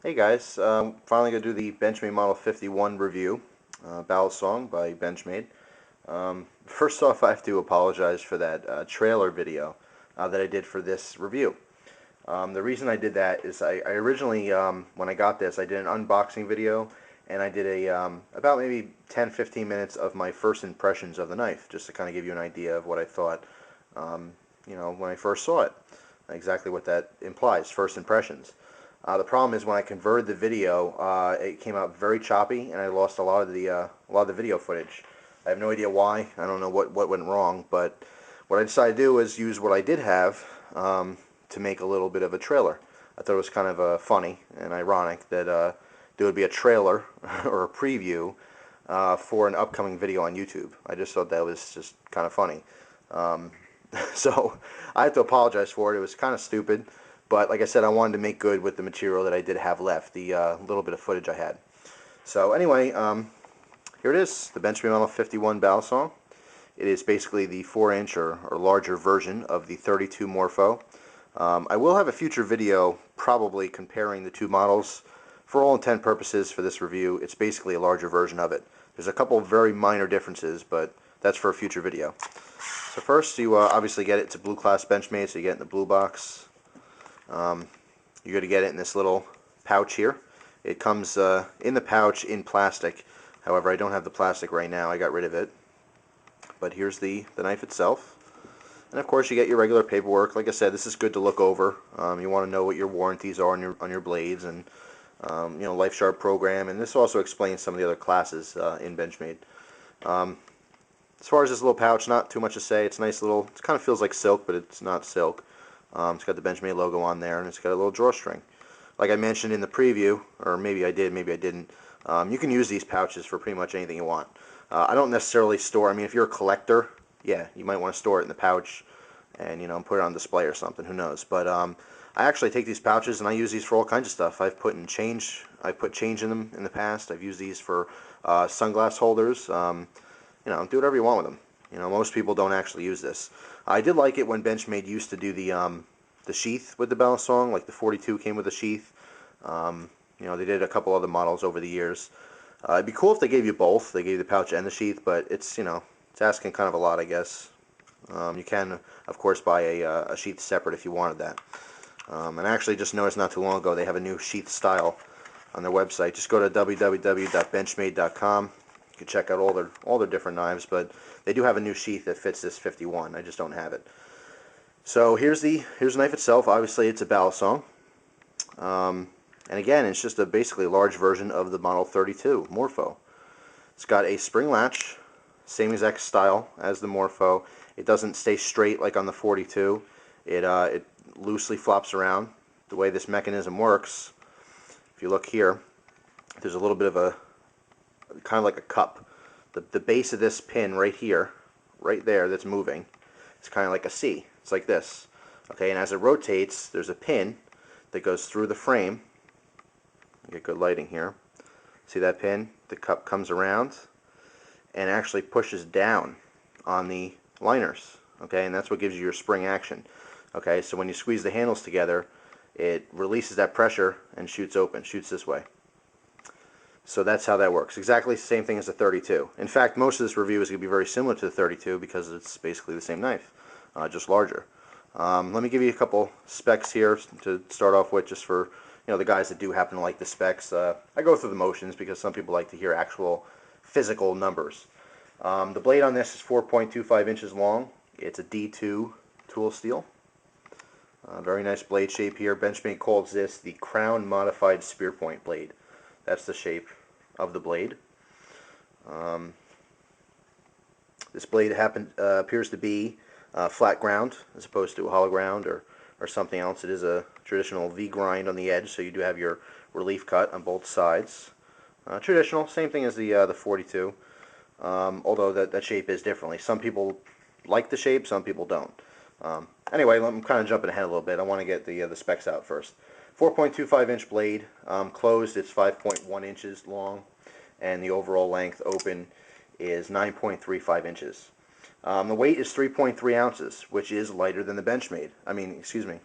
Hey guys, finally going to do the Benchmade Model 51 review, Balisong by Benchmade. First off, I have to apologize for that trailer video that I did for this review. The reason I did that is I originally, when I got this, I did an unboxing video, and I did about maybe 10-15 minutes of my first impressions of the knife, just to kind of give you an idea of what I thought, when I first saw it, exactly what that implies, first impressions. The problem is when I converted the video, it came out very choppy, and I lost a lot of the video footage. I have no idea why. I don't know what went wrong, but what I decided to do was use what I did have to make a little bit of a trailer. I thought it was kind of funny and ironic that there would be a trailer or a preview for an upcoming video on YouTube. I just thought that was just kind of funny. So I have to apologize for it. It was kind of stupid. But like I said, I wanted to make good with the material that I did have left, the little bit of footage I had. So anyway, here it is, the Benchmade Model 51 Balisong. It is basically the 4-inch or larger version of the 32 Morpho. I will have a future video probably comparing the two models. For all intent purposes for this review, it's basically a larger version of it. There's a couple of very minor differences, but that's for a future video. So first, you obviously get it. It's a blue class Benchmade, so you get it in the blue box. You're going to get it in this little pouch here. It comes in the pouch in plastic. However, I don't have the plastic right now. I got rid of it. But here's the knife itself. And of course, you get your regular paperwork. Like I said, this is good to look over. You want to know what your warranties are on your blades, and Life Sharp program. And this also explains some of the other classes in Benchmade. As far as this little pouch, not too much to say. It's nice little. It kind of feels like silk, but it's not silk. It's got the Benchmade logo on there, and it's got a little drawstring. Like I mentioned in the preview, or maybe I did, maybe I didn't, you can use these pouches for pretty much anything you want. I don't necessarily store, I mean, if you're a collector, yeah, you might want to store it in the pouch and, put it on display or something, who knows. But I actually take these pouches and I use these for all kinds of stuff. I've put change in them in the past. I've used these for sunglass holders. Do whatever you want with them. Most people don't actually use this. I did like it when Benchmade used to do the sheath with the Balisong, like the 42 came with a sheath. They did a couple other models over the years. It'd be cool if they gave you both. They gave you the pouch and the sheath, but it's asking kind of a lot, I guess. You can, of course, buy a sheath separate if you wanted that. And I actually just noticed not too long ago they have a new sheath style on their website. Just go to www.benchmade.com. You can check out all their different knives, but they do have a new sheath that fits this 51. I just don't have it. So here's the knife itself. Obviously, it's a Balisong, and again, it's just basically a large version of the Model 32 Morpho. It's got a spring latch, same exact style as the Morpho. It doesn't stay straight like on the 42. It loosely flops around. The way this mechanism works, if you look here, there's a little bit of a kind of like a cup. The base of this pin right here, right there, that's moving, it's kind of like a C. It's like this. Okay, and as it rotates, there's a pin that goes through the frame. Get good lighting here. See that pin? The cup comes around and actually pushes down on the liners. Okay, and that's what gives you your spring action. Okay, so when you squeeze the handles together, it releases that pressure and shoots open, shoots this way. So that's how that works. Exactly the same thing as the 32. In fact, most of this review is going to be very similar to the 32 because it's basically the same knife, just larger. Let me give you a couple specs here to start off with, just for the guys that do happen to like the specs. I go through the motions because some people like to hear actual physical numbers. The blade on this is 4.25 inches long. It's a D2 tool steel. Very nice blade shape here. Benchmade calls this the Crown Modified Spear Point blade. That's the shape of the blade. This blade appears to be flat ground as opposed to a hollow ground or something else. It is a traditional V grind on the edge, so you do have your relief cut on both sides. Traditional, same thing as the 42, although that shape is differently. Some people like the shape, some people don't. Anyway, I'm kind of jumping ahead a little bit. I want to get the specs out first. 4.25 inch blade, closed it's 5.1 inches long, and the overall length open is 9.35 inches. The weight is 3.3 ounces, which is lighter than the Benchmade. I mean, excuse me,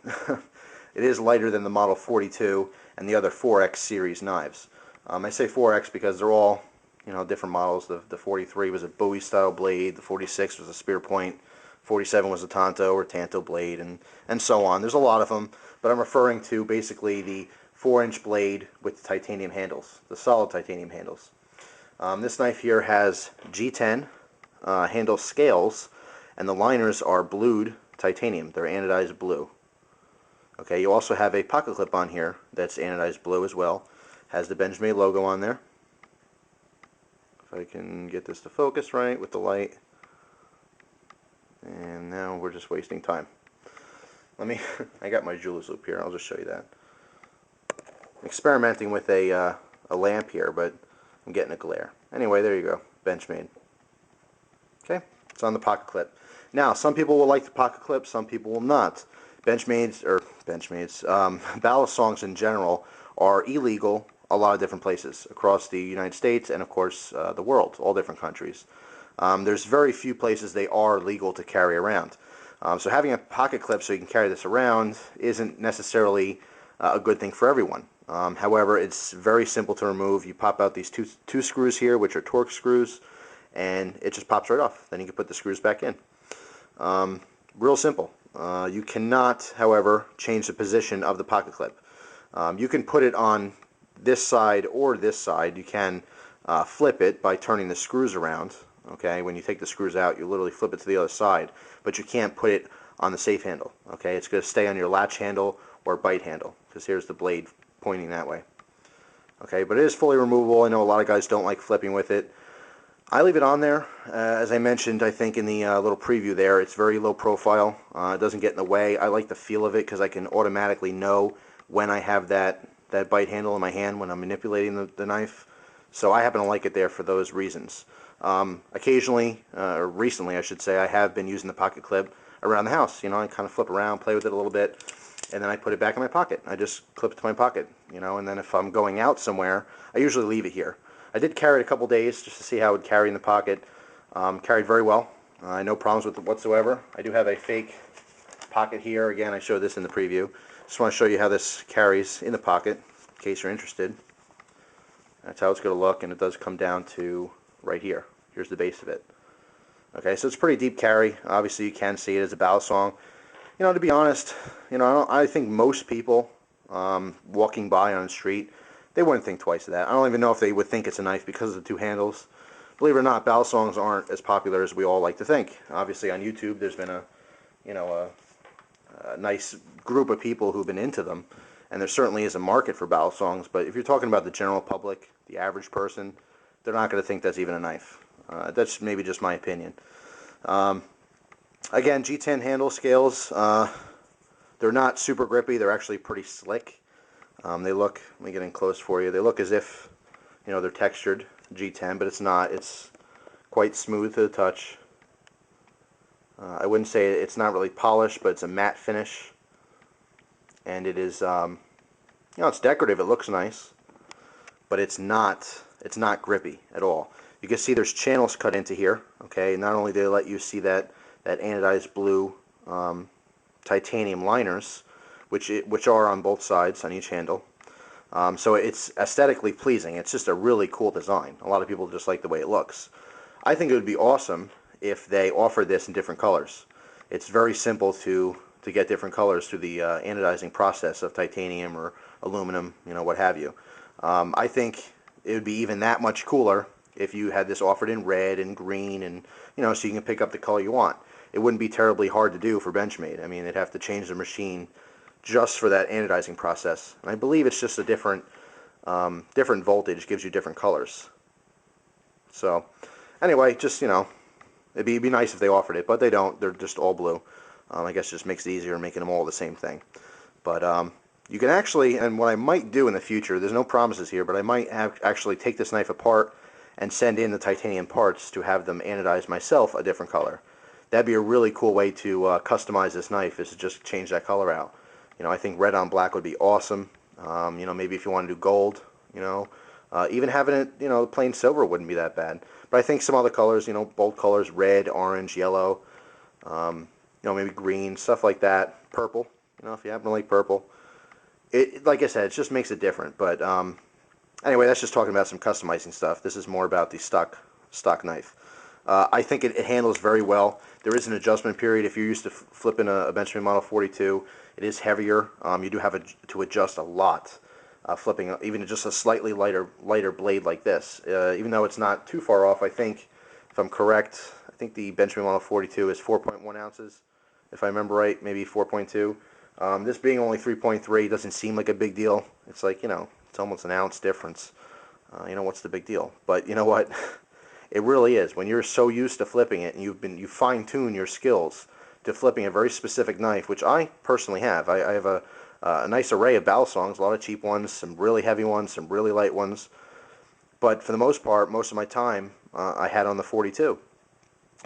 it is lighter than the Model 42 and the other 4X series knives. I say 4X because they're all, different models. The 43 was a Bowie style blade, the 46 was a spear point, 47 was a Tanto or Tanto blade, and so on. There's a lot of them, but I'm referring to basically the 4-inch blade with the titanium handles, the solid titanium handles. This knife here has G10 handle scales, and the liners are blued titanium. They're anodized blue. Okay, you also have a pocket clip on here that's anodized blue as well. Has the Benchmade logo on there. If I can get this to focus right with the light. And now we're just wasting time. I got my jeweler's loop here. I'll just show you that. I'm experimenting with a lamp here, but I'm getting a glare. Anyway, there you go. Benchmade. Okay, it's on the pocket clip. Now, some people will like the pocket clip, some people will not. Balisongs in general are illegal a lot of different places across the United States and, of course, the world, all different countries. There's very few places they are legal to carry around. So having a pocket clip so you can carry this around isn't necessarily a good thing for everyone. However, it's very simple to remove. You pop out these two screws here, which are Torx screws, and it just pops right off. Then you can put the screws back in. Real simple. You cannot, however, change the position of the pocket clip. You can put it on this side or this side. You can flip it by turning the screws around. Okay, when you take the screws out, you literally flip it to the other side, but you can't put it on the safe handle. Okay, it's going to stay on your latch handle or bite handle, because here's the blade pointing that way. Okay, but it is fully removable. I know a lot of guys don't like flipping with it. I leave it on there. As I mentioned, I think in the little preview there, it's very low profile. It doesn't get in the way. I like the feel of it because I can automatically know when I have that bite handle in my hand when I'm manipulating the knife. So I happen to like it there for those reasons. Occasionally, or recently I should say, I have been using the pocket clip around the house. I kind of flip around, play with it a little bit, and then I put it back in my pocket. I just clip it to my pocket, and then if I'm going out somewhere, I usually leave it here. I did carry it a couple days just to see how it would carry in the pocket. Carried very well. No problems with it whatsoever. I do have a fake pocket here. Again, I showed this in the preview. Just want to show you how this carries in the pocket, in case you're interested. That's how it's going to look, and it does come down to right here. Here's the base of it. Okay, so it's pretty deep carry. Obviously, you can see it as a Balisong. To be honest, I think most people walking by on the street, they wouldn't think twice of that. I don't even know if they would think it's a knife because of the two handles. Believe it or not, Balisongs aren't as popular as we all like to think. Obviously, on YouTube, there's been a nice group of people who've been into them, and there certainly is a market for Balisongs. But if you're talking about the general public, the average person, they're not going to think that's even a knife. That's maybe just my opinion. Again, G10 handle scales, they're not super grippy. They're actually pretty slick. They look, let me get in close for you, they look as if, they're textured G10, but it's not. It's quite smooth to the touch. I wouldn't say it's not really polished, but it's a matte finish. And it is, it's decorative. It looks nice, but it's not grippy at all. You can see there's channels cut into here. Okay, not only do they let you see that anodized blue titanium liners, which are on both sides on each handle. So it's aesthetically pleasing. It's just a really cool design. A lot of people just like the way it looks. I think it would be awesome if they offered this in different colors. It's very simple to get different colors through the anodizing process of titanium or aluminum, what have you. I think it would be even that much cooler if you had this offered in red and green, and so you can pick up the color you want. It wouldn't be terribly hard to do for Benchmade. I mean, they'd have to change the machine just for that anodizing process. And I believe it's just a different voltage gives you different colors. So anyway, just it'd be nice if they offered it, but they don't. They're just all blue. I guess it just makes it easier making them all the same thing. But you can actually, and what I might do in the future, there's no promises here, but I might actually take this knife apart and send in the titanium parts to have them anodize myself a different color. That'd be a really cool way to customize this knife, is to just change that color out. I think red on black would be awesome. Maybe if you want to do gold, even having it, plain silver wouldn't be that bad. But I think some other colors, bold colors, red, orange, yellow, maybe green, stuff like that. Purple, if you happen to like purple. like I said, it just makes it different. But anyway, that's just talking about some customizing stuff. This is more about the stock knife. I think it handles very well. There is an adjustment period. If you're used to flipping a Benchmade Model 42, it is heavier. You do have to adjust a lot. Flipping even just a slightly lighter blade like this. Even though it's not too far off, I think, if I'm correct, I think the Benchmade Model 42 is 4.1 ounces, if I remember right, maybe 4.2. This being only 3.3 doesn't seem like a big deal. It's like, it's almost an ounce difference. What's the big deal? But you know what? It really is. When you're so used to flipping it and you fine-tune your skills to flipping a very specific knife, which I personally have. I have a nice array of Balisongs, a lot of cheap ones, some really heavy ones, some really light ones. But for the most part, most of my time, I had on the 42.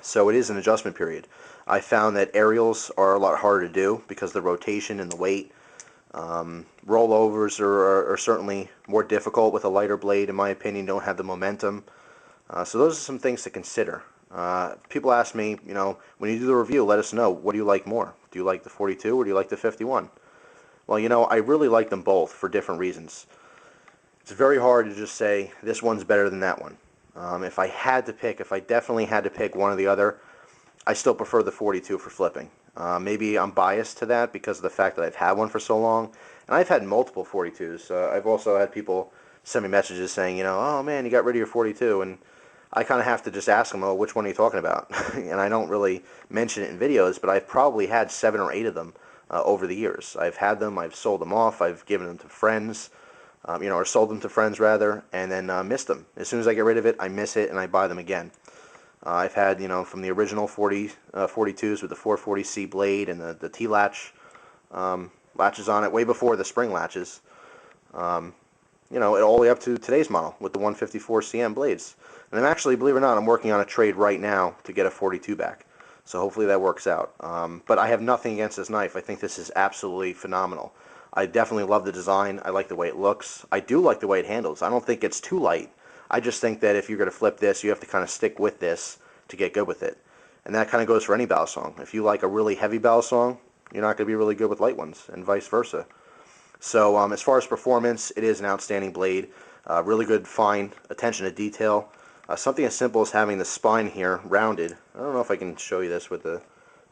So it is an adjustment period. I found that aerials are a lot harder to do because of the rotation and the weight. Rollovers are certainly more difficult with a lighter blade, in my opinion, don't have the momentum. So those are some things to consider. People ask me, when you do the review, let us know, what do you like more? Do you like the 42 or do you like the 51? Well, I really like them both for different reasons. It's very hard to just say, this one's better than that one. If I definitely had to pick one or the other, I still prefer the 42 for flipping. Maybe I'm biased to that because of the fact that I've had one for so long. And I've had multiple 42s. I've also had people send me messages saying, oh man, you got rid of your 42. And I kind of have to just ask them, oh, which one are you talking about? And I don't really mention it in videos, but I've probably had 7 or 8 of them over the years. I've had them, I've sold them off, I've given them to friends, or sold them to friends rather, and then missed them. As soon as I get rid of it, I miss it and I buy them again. I've had, from the original 42s with the 440C blade and the T-latch latches on it, way before the spring latches, all the way up to today's model with the 154 CM blades. And I'm actually, believe it or not, I'm working on a trade right now to get a 42 back. So hopefully that works out. But I have nothing against this knife. I think this is absolutely phenomenal. I definitely love the design. I like the way it looks. I do like the way it handles. I don't think it's too light. I just think that if you're going to flip this, you have to kind of stick with this to get good with it. And that kind of goes for any Balisong. If you like a really heavy Balisong, you're not going to be really good with light ones, and vice versa. So as far as performance, it is an outstanding blade. Really good fine attention to detail. Something as simple as having the spine here rounded. I don't know if I can show you this if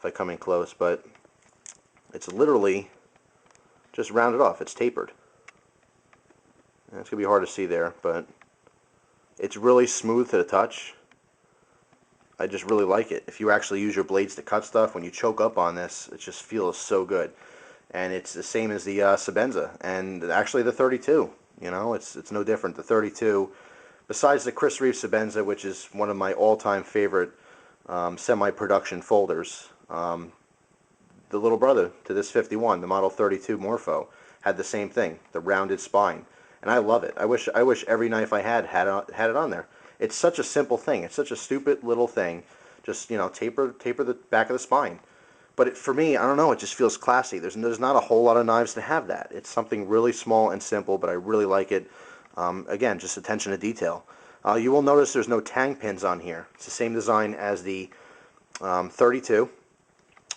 I come in close, but it's literally just rounded off. It's tapered. And it's going to be hard to see there, but it's really smooth to the touch. I just really like it. If you actually use your blades to cut stuff, when you choke up on this, it just feels so good. And it's the same as the Sebenza, and actually the 32. It's no different. The 32, besides the Chris Reeve Sebenza, which is one of my all-time favorite semi-production folders, the little brother to this 51, the Model 32 Morpho, had the same thing, the rounded spine, and I love it. I wish every knife I had it on there. It's such a simple thing. It's such a stupid little thing. Just taper the back of the spine. But for me, I don't know, it just feels classy. There's not a whole lot of knives to have that. It's something really small and simple, but I really like it. Again, just attention to detail. You will notice there's no tang pins on here. It's the same design as the 32,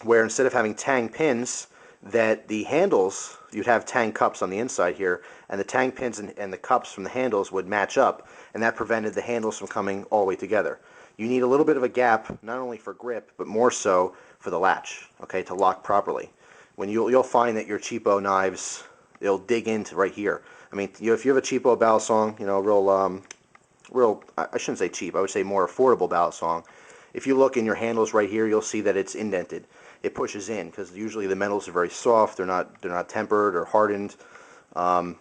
where instead of having tang pins, that the handles, you'd have tang cups on the inside here, and the tang pins and the cups from the handles would match up, and that prevented the handles from coming all the way together. You need a little bit of a gap, not only for grip, but more so for the latch, okay, to lock properly. When you'll find that your cheapo knives, they'll dig into right here. I mean, if you have a cheapo Balisong, real, I shouldn't say cheap, I would say more affordable Balisong. If you look in your handles right here, you'll see that it's indented. It pushes in because usually the metals are very soft. They're not tempered or hardened, or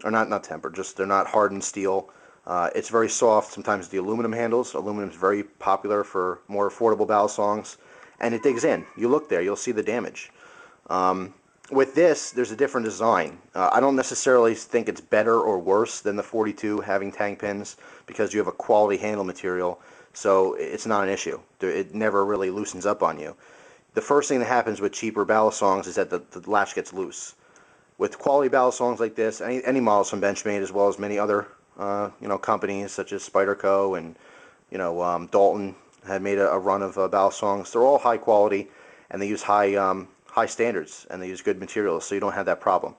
not tempered. Just they're not hardened steel. It's very soft. Sometimes the aluminum handles. Aluminum is very popular for more affordable Balisongs, and it digs in. You look there, you'll see the damage. With this, there's a different design. I don't necessarily think it's better or worse than the 42 having tang pins because you have a quality handle material, so it's not an issue. It never really loosens up on you. The first thing that happens with cheaper Balisongs is that the latch gets loose. With quality Balisongs like this, any models from Benchmade as well as many other companies such as Spyderco and Dalton had made a run of Balisongs. They're all high quality and they use high standards and they use good materials, so you don't have that problem.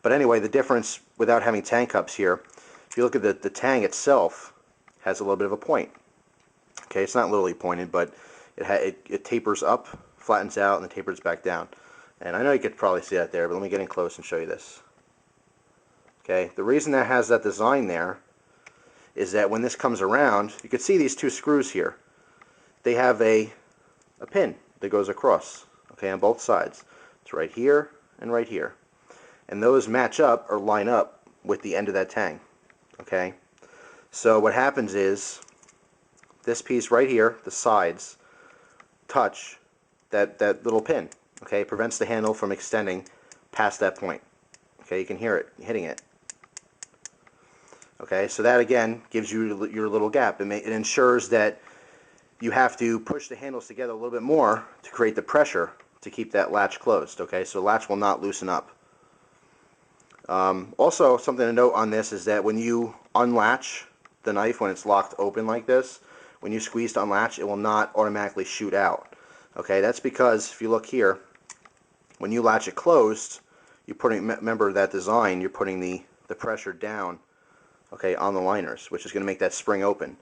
But anyway, the difference without having tang cups here, if you look at the tang itself, has a little bit of a point. Okay, it's not literally pointed, but it tapers up, flattens out, and then tapers back down. And I know you could probably see that there, but let me get in close and show you this. Okay, the reason that has that design there is that when this comes around, you can see these two screws here. They have a pin that goes across, okay, on both sides. It's right here and right here. And those match up or line up with the end of that tang. Okay, so what happens is this piece right here, the sides, touch that little pin. Okay, it prevents the handle from extending past that point. Okay, you can hear it hitting it. Okay, so that again gives you your little gap. It ensures that you have to push the handles together a little bit more to create the pressure to keep that latch closed. Okay, so the latch will not loosen up. Also, something to note on this is that when you unlatch the knife, when it's locked open like this, when you squeeze to unlatch, it will not automatically shoot out. Okay, that's because if you look here, when you latch it closed, remember that design, you're putting the pressure down, okay, on the liners, which is going to make that spring open.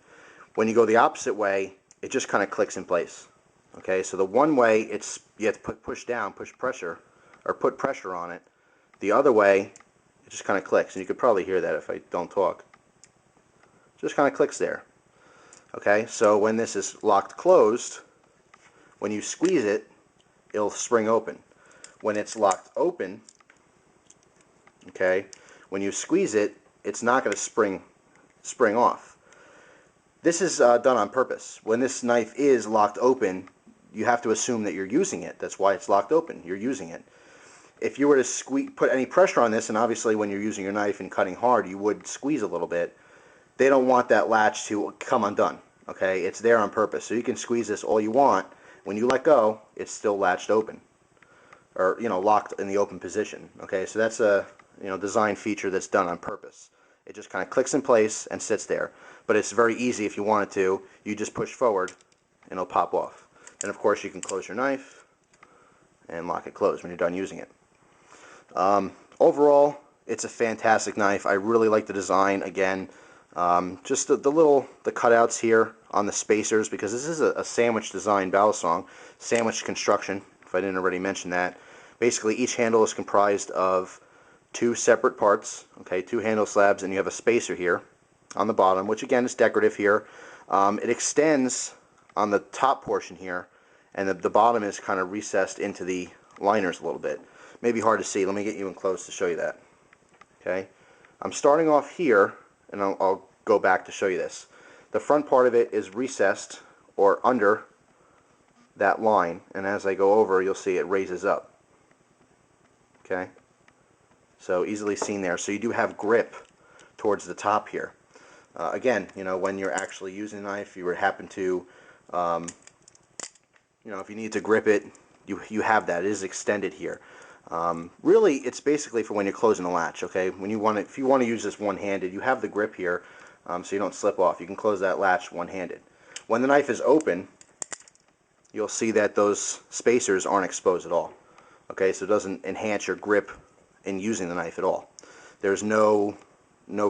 When you go the opposite way, it just kind of clicks in place. Okay, so the one way you have to push down, push pressure, or put pressure on it. The other way, it just kind of clicks, and you could probably hear that if I don't talk. It just kind of clicks there. Okay, so when this is locked closed, when you squeeze it, it'll spring open. When it's locked open, okay, when you squeeze it, it's not going to spring off. This is done on purpose. When this knife is locked open, you have to assume that you're using it. That's why it's locked open. You're using it. If you were to put any pressure on this, and obviously when you're using your knife and cutting hard, you would squeeze a little bit, they don't want that latch to come undone. Okay, it's there on purpose. So you can squeeze this all you want. When you let go, it's still latched open, or locked in the open position. Okay, so that's a design feature that's done on purpose. It just kind of clicks in place and sits there. But it's very easy if you wanted to. You just push forward and it'll pop off. And of course you can close your knife and lock it closed when you're done using it. Overall, it's a fantastic knife. I really like the design. Again, just the cutouts here on the spacers, because this is a sandwich design Balisong, sandwich construction, if I didn't already mention that. Basically each handle is comprised of two separate parts, okay, two handle slabs, and you have a spacer here on the bottom, which again is decorative here. It extends on the top portion here, and the bottom is kind of recessed into the liners a little bit. Maybe hard to see. Let me get you in close to show you that. Okay, I'm starting off here, and I'll go back to show you this. The front part of it is recessed or under that line, and as I go over, you'll see it raises up. Okay, so easily seen there. So you do have grip towards the top here. Again, when you're actually using the knife, you would happen to, if you need to grip it, you have that. It is extended here. Really, it's basically for when you're closing the latch. Okay, if you want to use this one-handed, you have the grip here, so you don't slip off. You can close that latch one-handed. When the knife is open, you'll see that those spacers aren't exposed at all. Okay, so it doesn't enhance your grip in using the knife at all. There's no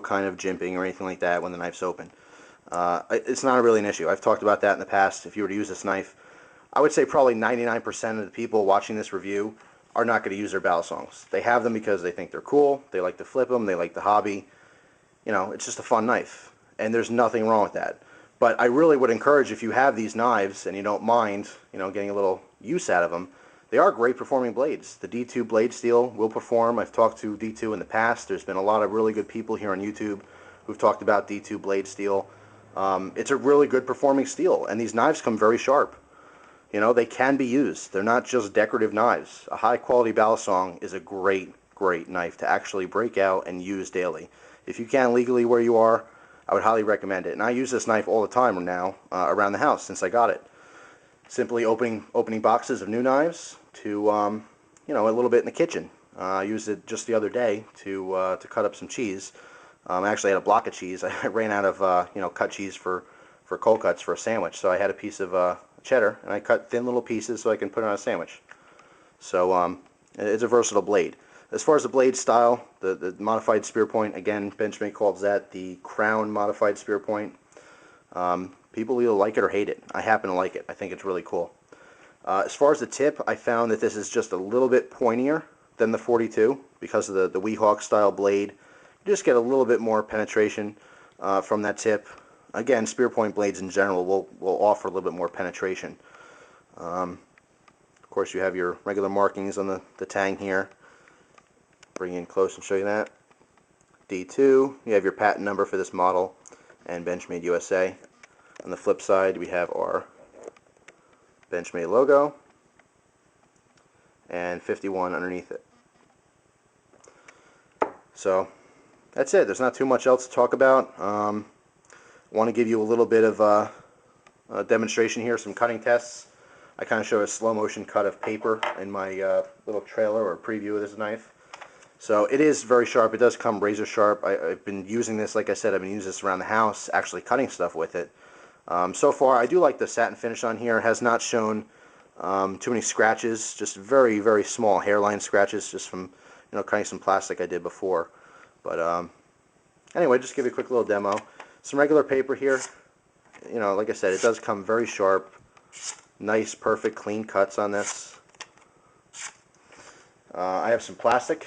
kind of jimping or anything like that when the knife's open. It's not really an issue. I've talked about that in the past. If you were to use this knife, I would say probably 99% of the people watching this review are not going to use their Balisongs. They have them because they think they're cool, they like to flip them, they like the hobby. It's just a fun knife, and there's nothing wrong with that. But I really would encourage, if you have these knives and you don't mind, getting a little use out of them, they are great performing blades. The D2 blade steel will perform. I've talked to D2 in the past. There's been a lot of really good people here on YouTube who've talked about D2 blade steel. It's a really good performing steel, and these knives come very sharp. They can be used. They're not just decorative knives. A high quality Balisong is a great knife to actually break out and use daily. If you can legally where you are, I would highly recommend it. And I use this knife all the time now around the house since I got it. Simply opening boxes of new knives to a little bit in the kitchen. I used it just the other day to cut up some cheese. I actually had a block of cheese. I ran out of cut cheese for cold cuts for a sandwich, so I had a piece of cheddar, and I cut thin little pieces so I can put it on a sandwich. So it's a versatile blade. As far as the blade style, the modified spear point, again, Benchmade calls that the Crown modified spear point. People either like it or hate it. I happen to like it. I think it's really cool. As far as the tip, I found that this is just a little bit pointier than the 42 because of the Weehawk style blade. You just get a little bit more penetration from that tip. Again, spear point blades in general will offer a little bit more penetration. Of course, you have your regular markings on the tang here. Bring in close and show you that. D2, you have your patent number for this model, and Benchmade USA. On the flip side, we have our Benchmade logo, and 51 underneath it. So, that's it. There's not too much else to talk about. I want to give you a little bit of a demonstration here, some cutting tests. I kind of show a slow motion cut of paper in my little trailer or preview of this knife. So it is very sharp. It does come razor sharp. I've been using this, like I said, I've been using this around the house, actually cutting stuff with it. So far, I do like the satin finish on here. It has not shown too many scratches, just very, very small hairline scratches, just from cutting some plastic I did before. But anyway, just give you a quick little demo. Some regular paper here. Like I said, it does come very sharp. Nice, perfect, clean cuts on this. I have some plastic.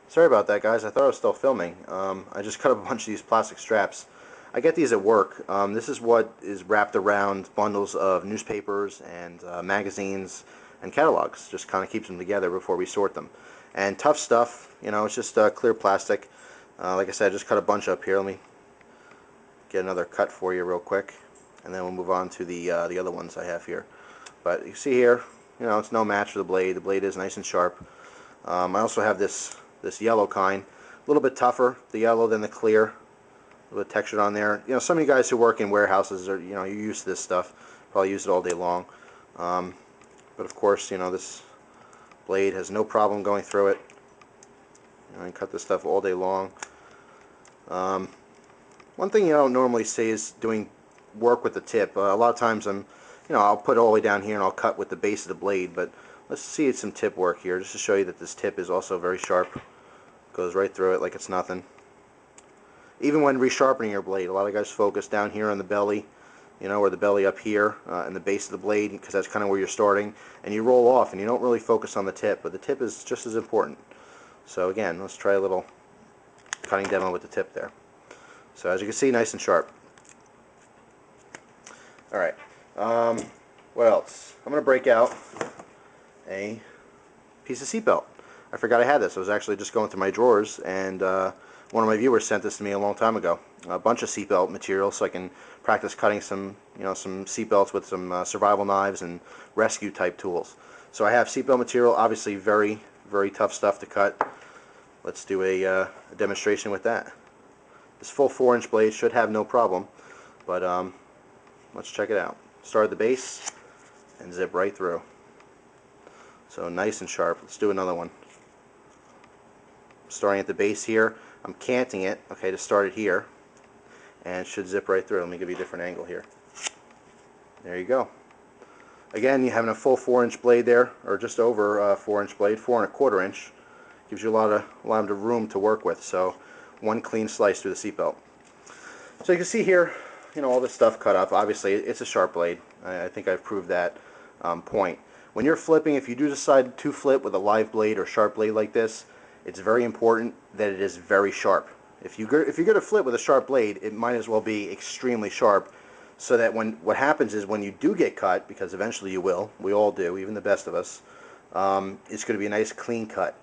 Sorry about that, guys. I thought I was still filming. I just cut up a bunch of these plastic straps. I get these at work. This is what is wrapped around bundles of newspapers and magazines and catalogs. Just kind of keeps them together before we sort them. And tough stuff, it's just clear plastic. Like I said, I just cut a bunch up here. Let me get another cut for you real quick, and then we'll move on to the other ones I have here. But you see here, it's no match for the blade. The blade is nice and sharp. I also have this yellow kind, a little bit tougher, the yellow than the clear, a little bit textured on there. Some of you guys who work in warehouses are, you're used to this stuff, probably use it all day long. But of course, this blade has no problem going through it. I can cut this stuff all day long. One thing you don't normally see is doing work with the tip. A lot of times I'll put it all the way down here and I'll cut with the base of the blade, but let's see some tip work here just to show you that this tip is also very sharp. Goes right through it like it's nothing. Even when resharpening your blade, a lot of guys focus down here on the belly, or the belly up here and the base of the blade, because that's kind of where you're starting, and you roll off and you don't really focus on the tip, but the tip is just as important. So again, let's try a little cutting demo with the tip there. So as you can see, nice and sharp. Alright, what else? I'm going to break out a piece of seatbelt. I forgot I had this. I was actually just going through my drawers, and one of my viewers sent this to me a long time ago. A bunch of seatbelt material, so I can practice cutting some seatbelts with some survival knives and rescue type tools. So I have seatbelt material, obviously very, very tough stuff to cut. Let's do a demonstration with that. This full 4-inch blade should have no problem, but let's check it out. Start at the base and zip right through. So nice and sharp. Let's do another one. Starting at the base here, I'm canting it, okay, to start it here, and it should zip right through. Let me give you a different angle here. There you go. Again, you're having a full 4-inch blade there, or just over a 4-inch blade, 4 1/4 inch. Gives you a lot of room to work with. So one clean slice through the seatbelt. So you can see here, all this stuff cut up. Obviously, it's a sharp blade. I think I've proved that point. When you're flipping, if you do decide to flip with a live blade or sharp blade like this, it's very important that it is very sharp. If you're going to flip with a sharp blade, it might as well be extremely sharp, so that what happens is when you do get cut, because eventually you will, we all do, even the best of us, it's going to be a nice clean cut.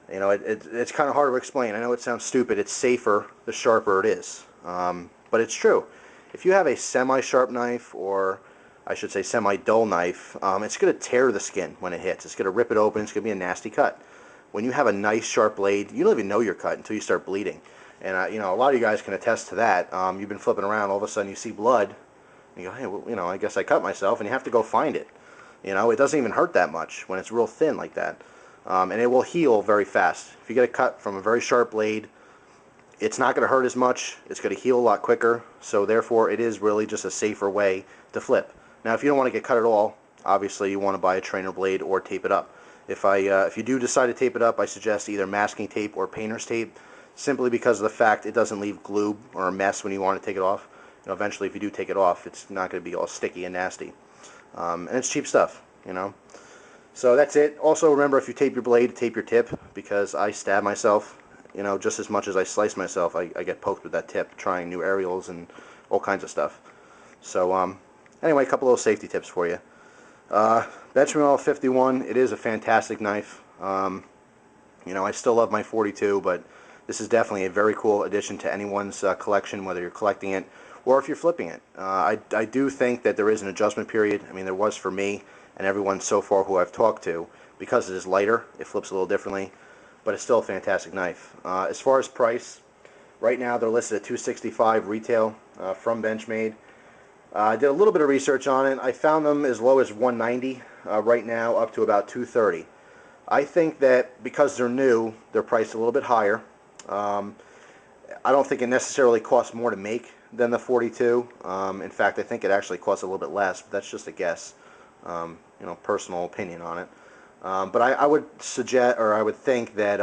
It's kind of hard to explain. I know it sounds stupid. It's safer the sharper it is, but it's true. If you have a semi-sharp knife, or I should say semi-dull knife, it's going to tear the skin when it hits. It's going to rip it open. It's going to be a nasty cut. When you have a nice sharp blade, you don't even know you're cut until you start bleeding. And a lot of you guys can attest to that. You've been flipping around, all of a sudden you see blood, and you go, hey, well, I guess I cut myself, and you have to go find it. It doesn't even hurt that much when it's real thin like that. And it will heal very fast. If you get a cut from a very sharp blade, it's not going to hurt as much. It's going to heal a lot quicker. So therefore, it is really just a safer way to flip. Now, if you don't want to get cut at all, obviously you want to buy a trainer blade or tape it up. If you do decide to tape it up, I suggest either masking tape or painter's tape, simply because of the fact it doesn't leave glue or a mess when you want to take it off. You know, eventually, if you do take it off, it's not going to be all sticky and nasty. And it's cheap stuff, you know. So that's it. Also, remember, if you tape your blade, tape your tip, because I stab myself, you know, just as much as I slice myself. I get poked with that tip trying new aerials and all kinds of stuff. So anyway, a couple little safety tips for you. Benchmade Model 51, it is a fantastic knife. You know, I still love my 42, but this is definitely a very cool addition to anyone's collection, whether you're collecting it or if you're flipping it. I do think that there is an adjustment period. I mean, there was for me and everyone so far who I've talked to. Because it is lighter, it flips a little differently, but it's still a fantastic knife. As far as price, right now they're listed at $265 retail from Benchmade. I did a little bit of research on it. I found them as low as $190 right now, up to about $230. I think that because they're new, they're priced a little bit higher. I don't think it necessarily costs more to make than the 42. In fact, I think it actually costs a little bit less, but that's just a guess. You know, personal opinion on it. But I would suggest, or I would think that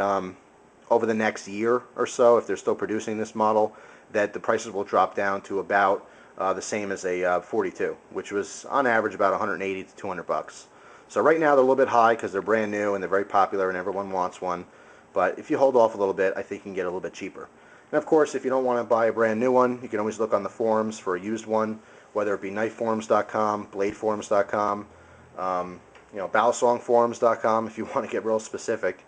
over the next year or so, if they're still producing this model, that the prices will drop down to about the same as a 42, which was on average about 180 to 200 bucks. So right now they're a little bit high because they're brand new and they're very popular and everyone wants one. But if you hold off a little bit, I think you can get a little bit cheaper. And of course, if you don't want to buy a brand new one, you can always look on the forums for a used one, whether it be knifeforums.com, bladeforums.com, you know, balisongforums.com if you want to get real specific.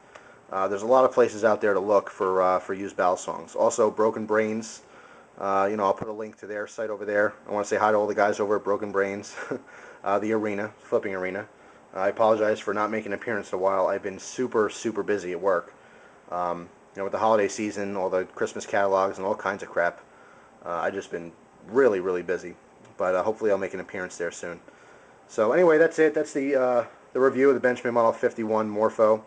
There's a lot of places out there to look for used balisongs. Also, Broken Brains. You know, I'll put a link to their site over there. I want to say hi to all the guys over at Broken Brains, the arena, flipping arena. I apologize for not making an appearance in a while. I've been super busy at work. You know, with the holiday season, all the Christmas catalogs and all kinds of crap. I've just been really busy. But hopefully I'll make an appearance there soon. So anyway, that's it. That's the review of the Benchmade Model 51 Morpho.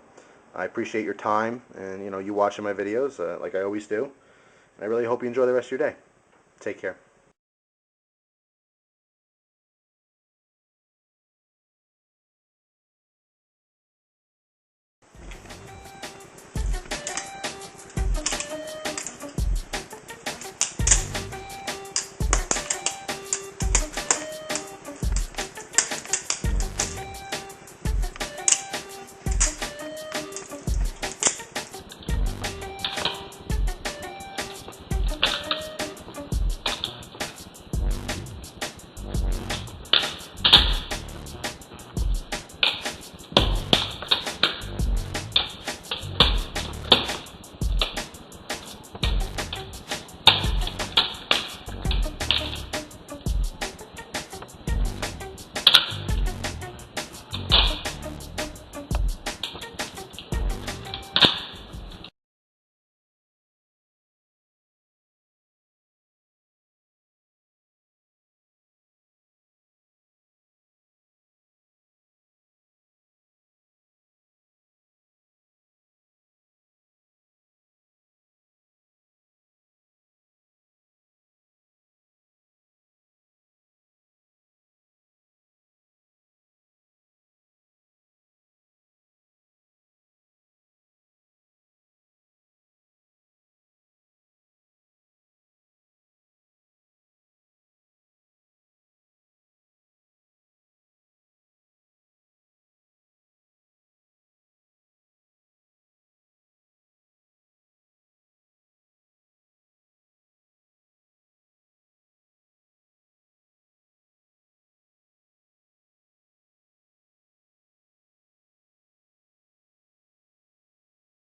I appreciate your time and, you know, you watching my videos like I always do. I really hope you enjoy the rest of your day. Take care.